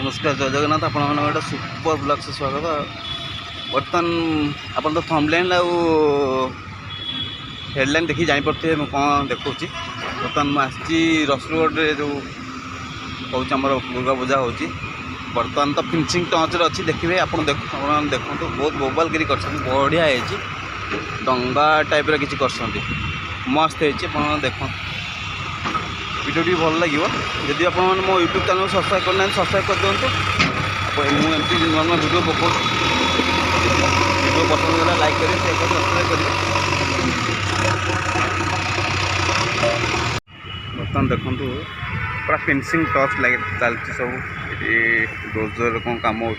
नमस्कार जय जगन्नाथ आपण गोटे सुपर ब्लॉग से स्वागत। बर्तमान आप तो थंबनेल आउ हेडलाइन देखी जापे मुझे कौन देखा बर्तमान मुझे रसुलगढ़ जो कौन दुर्गा पूजा हो बर्तमान तो फिनिशिंग टच अच्छी देखिए आप देखो बहुत मोबाइलगिरी कर बढ़िया है डंगा टाइप किसी कर मस्त है देख वीडियो भल लगे जदि आप मो यूट्यूब चैनल सब्सक्राइब करना सब्सक्राइब कर दिखाँ मुझे नुआ नुआ वीडियो पकाऊँ वीडियो पसंद है लाइक करें शेयर करें सब्सक्राइब करें। बर्तमान देखूँ पूरा फिनिशिंग टच लगे चलती सब ये डोजर कौन कम हो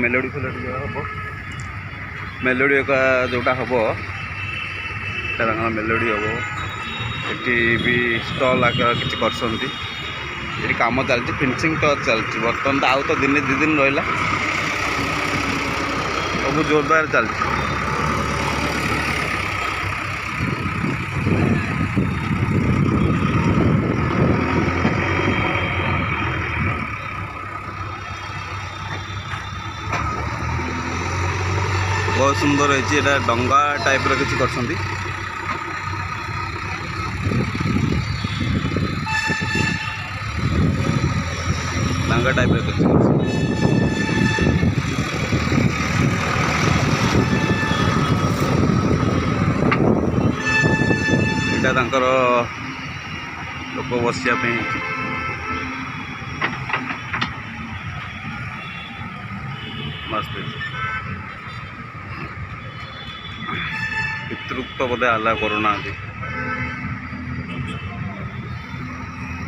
मेलोडी फेलोडी जो हम मेलोडी जोटा हम मेलोडी हम ये भी स्टल आकर किसी कर कम चलती फिनिशिंग टच चलती बर्तमान तो आउ तो दिन दु दिन रहा सब जोरदार चलती। बहुत सुंदर है डंगा टाइप किसी कर डांगा टाइप इटा लोक बसिया मस्त पितृत्व तो बोधे आला करूना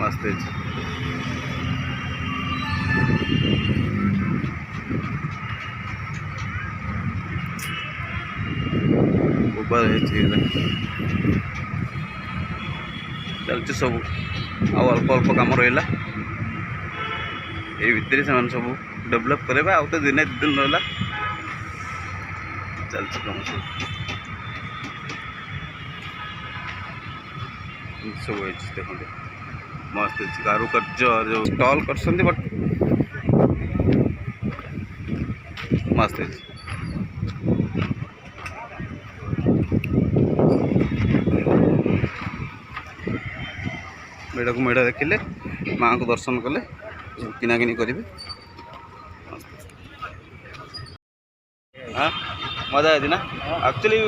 मस्त चलती सब अल्प अल्प कम रहा ये भितर से सब डेभलप करेगा आउ तो दिन दु दिन रहा चलती कम सब देखते मस्त कारुकार्य जो स्टॉल कर बट मस्त मेढ़ा को मेढ़ा देखिले माँ को दर्शन कले किनाकिनी करेंगे हाँ मजा है ना एक्चुअली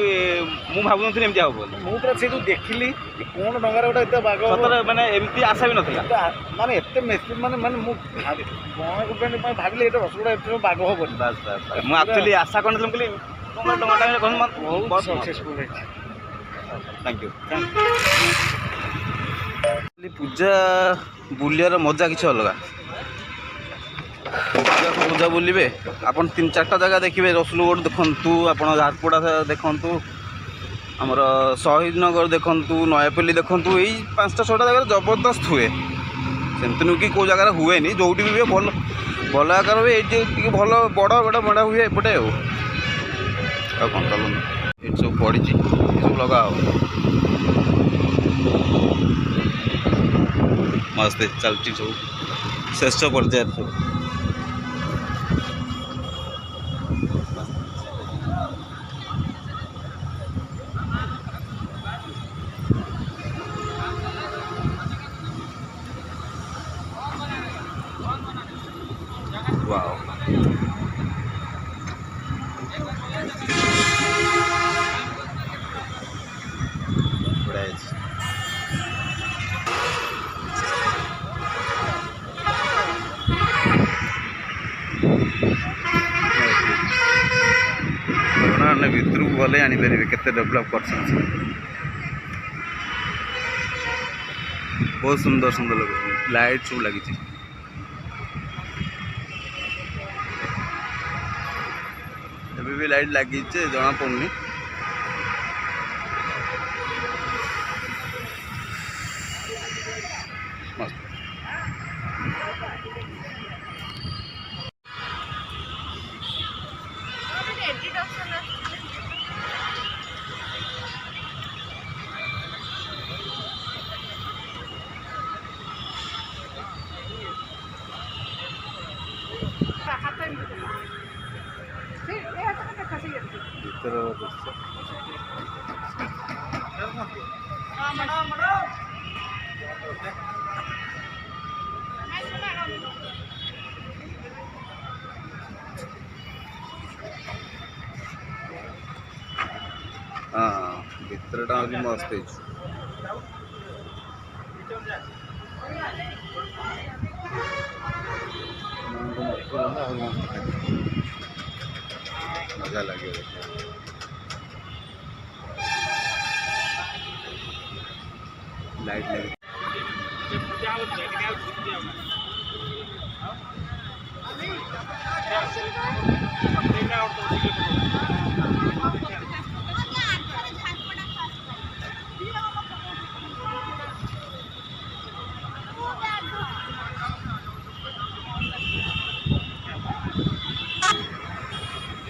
मु भाव नी एमती हम मुझे देखिली कौन डंगार गोटे एत बाघ सतरे मैंने एमती आशा भी नाला माने एत मेसिन माने माने भाविली ये रसगुड़ा एत बाघ हम बस बस मुझे एक्चुअली आशा कर बहुत सक्सेसफुल थैंक यू पूजा बुलियार मजा किसी अलग पूजा बुलिबे आपन 3-4टा जगह देखिए रसुलगढ़ देखु आप झारपड़ा देखु आमर शहीद नगर देखु नयापल्ली देखु यही 5टा-6टा जगह जबरदस्त हुए सेमती नुह कि कौ जगार हुए जो भी भल भल आकार हुए ये भल बड़ बड़ा बड़ा हुए एपटे कौन चल ये सब पड़ी सब लगा मस्त चलती सब श्रेष्ठ पर्याय सब वाओ भितर को गले आनीपर के डेभलप कर बहुत सुंदर सुंदर लगे लाइट सब लगी भी लाइट लगी जना पड़नी मस्त ଭିତର ଦୃଶ୍ୟ हाँ ଭିତରଟା ଆହୁରି ମସ୍ତ ହେଇଛି। ଆହୁରି ମସ୍ତ ମଜା ଲାଗିବ ଲାଇଟ୍ ଲାଗି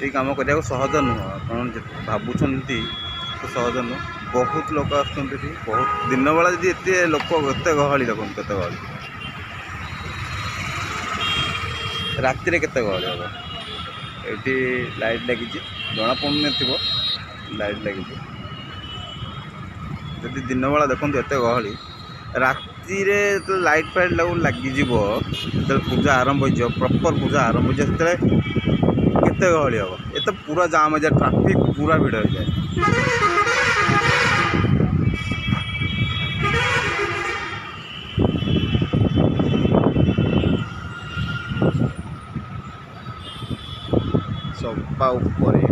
এই କାମ କରିବାକୁ ସହଜ ନୁହଁ। ଆପଣ ଭାବୁଛନ୍ତି ତ ସହଜ ନୁହଁ। ବହୁତ ଲୋକ ଆସୁଛନ୍ତି ଏଠି। ବହୁତ ଦିନବେଳା ଯଦି ଏତେ ଲୋକ ଏତେ ଗହଳି ଦେଖନ୍ତୁ କେତେ ଗହଳି। ରାତିରେ କେତେ ଗହଳି ହେବ। ଏଠି ଲାଇଟ୍ ଲାଗିଛି ଜଣା ପଡ଼ୁନଥିବ ଲାଇଟ୍ ଲାଗିଛି। ଯଦି ଦିନବେଳା ଦେଖନ୍ତୁ ଏତେ ଗହଳି ରାତିରେ ଯେତେବେଳେ ଲାଇଟ୍ ଫାଇଟ୍ ଲାଗିଯିବ ଯେତେବେଳେ ପୂଜା ଆରମ୍ଭ ହେଇଯିବ ପ୍ରପର୍ ପୂଜା ଆରମ୍ଭ ହେଇଯିବ ସେତେବେଳେ କେତେ ଗହଳି ହେବ। ଏତେ ପୁରା ଜାମ୍ ହେଇଯାଏ ଟ୍ରାଫିକ୍ ପୁରା ଭିଡ଼ ହେଇଯାଏ। ସପା ଉପରେ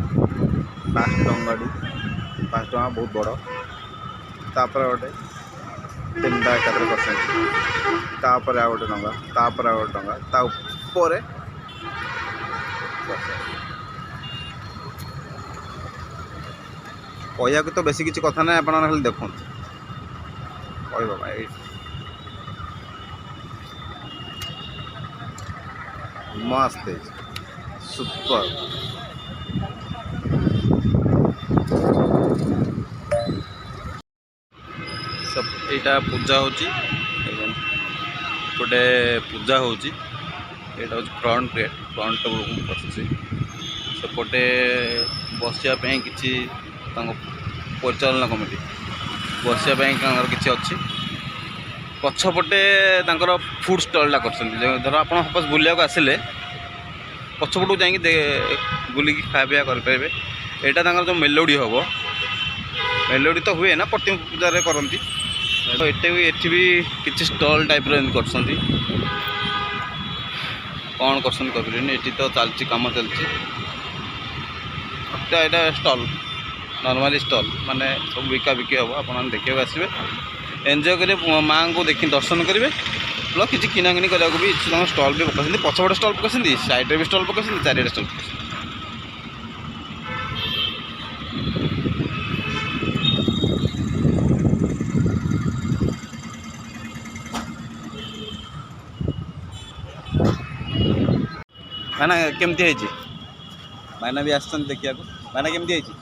5 ଟଙ୍କାଟି 5 ଟଙ୍କା ବହୁତ ବଡ଼। ତାପରେ ଗୋଟେ 3ଟା ଏକାଥରେ କରିଛନ୍ତି। ତାପରେ ଆଉ ଗୋଟେ ଟଙ୍କା ତାପରେ ଆଉ ଗୋଟେ ଟଙ୍କା ତା ଉପରେ କହିବାକୁ ତ ବେଶୀ କିଛି କଥା ନାହିଁ। ଆପଣ ଖାଲି ଦେଖନ୍ତୁ କହିବ ଭାଇ ମସ୍ତ ହେଇଛି ସୁପର। এইটা ପୂଜା ହେଉଛି ଏବଂ ଗୋଟେ ପୂଜା ହେଉଛି। ଏଇଟା ହେଉଛି ଫ୍ରଣ୍ଟ ଗେଟ୍। ଫ୍ରଣ୍ଟ ମୁଁ ବସିଛି ସେପଟେ ବସିବା ପାଇଁ କିଛି ତାଙ୍କ ପରିଚାଳନା କମିଟି ବସିବା ପାଇଁ ତାଙ୍କର କିଛି ଅଛି। ପଛପଟେ ତାଙ୍କର ଫୁଡ୍ ଷ୍ଟଲ୍ଟା କରିଛନ୍ତି। ଧର ଆପଣ ସପୋଜ୍ ବୁଲିବାକୁ ଆସିଲେ ପଛପଟକୁ ଯାଇକି ବୁଲିକି ଖାଇବା ପିଇବା କରିପାରିବେ। ଏଇଟା ତାଙ୍କର ଯେଉଁ ମେଲୋଡ଼ି ହେବ ମେଲୋଡ଼ି ତ ହୁଏ ନା ପ୍ରତି ପୂଜାରେ କରନ୍ତି। ତ ଏଠି ବି କିଛି ଷ୍ଟଲ୍ ଟାଇପ୍ର ଏମିତି କରିଛନ୍ତି। କ'ଣ କରୁଛନ୍ତି କହିପାରିବିନି। ଏଠି ତ ଚାଲିଛି କାମ ଚାଲିଛି। ଏଇଟା ଷ୍ଟଲ୍ ନର୍ମାଲି ଷ୍ଟଲ୍ ମାନେ ସବୁ ବିକାବିକି ହେବ। ଆପଣମାନେ ଦେଖିବାକୁ ଆସିବେ ଏନ୍ଜୟ କରିବେ ମାଆଙ୍କୁ ଦେଖି ଦର୍ଶନ କରିବେ ପ୍ଲସ୍ କିଛି କିଣାକିଣି କରିବାକୁ ବି ତାଙ୍କ ଷ୍ଟଲ୍ ବି ପକାଇଛନ୍ତି। ପଛପଟେ ଷ୍ଟଲ୍ ପକାଇଛନ୍ତି ସାଇଡ଼୍ରେ ବି ଷ୍ଟଲ୍ ପକାଇଛନ୍ତି ଚାରିଆଡ଼େ ଷ୍ଟଲ୍ ପକାଇଛନ୍ତି। ଭାଇନା କେମିତି ହେଇଛି? ଭାଇନା ବି ଆସିଛନ୍ତି ଦେଖିବାକୁ। ଭାଇନା କେମିତି ହେଇଛି?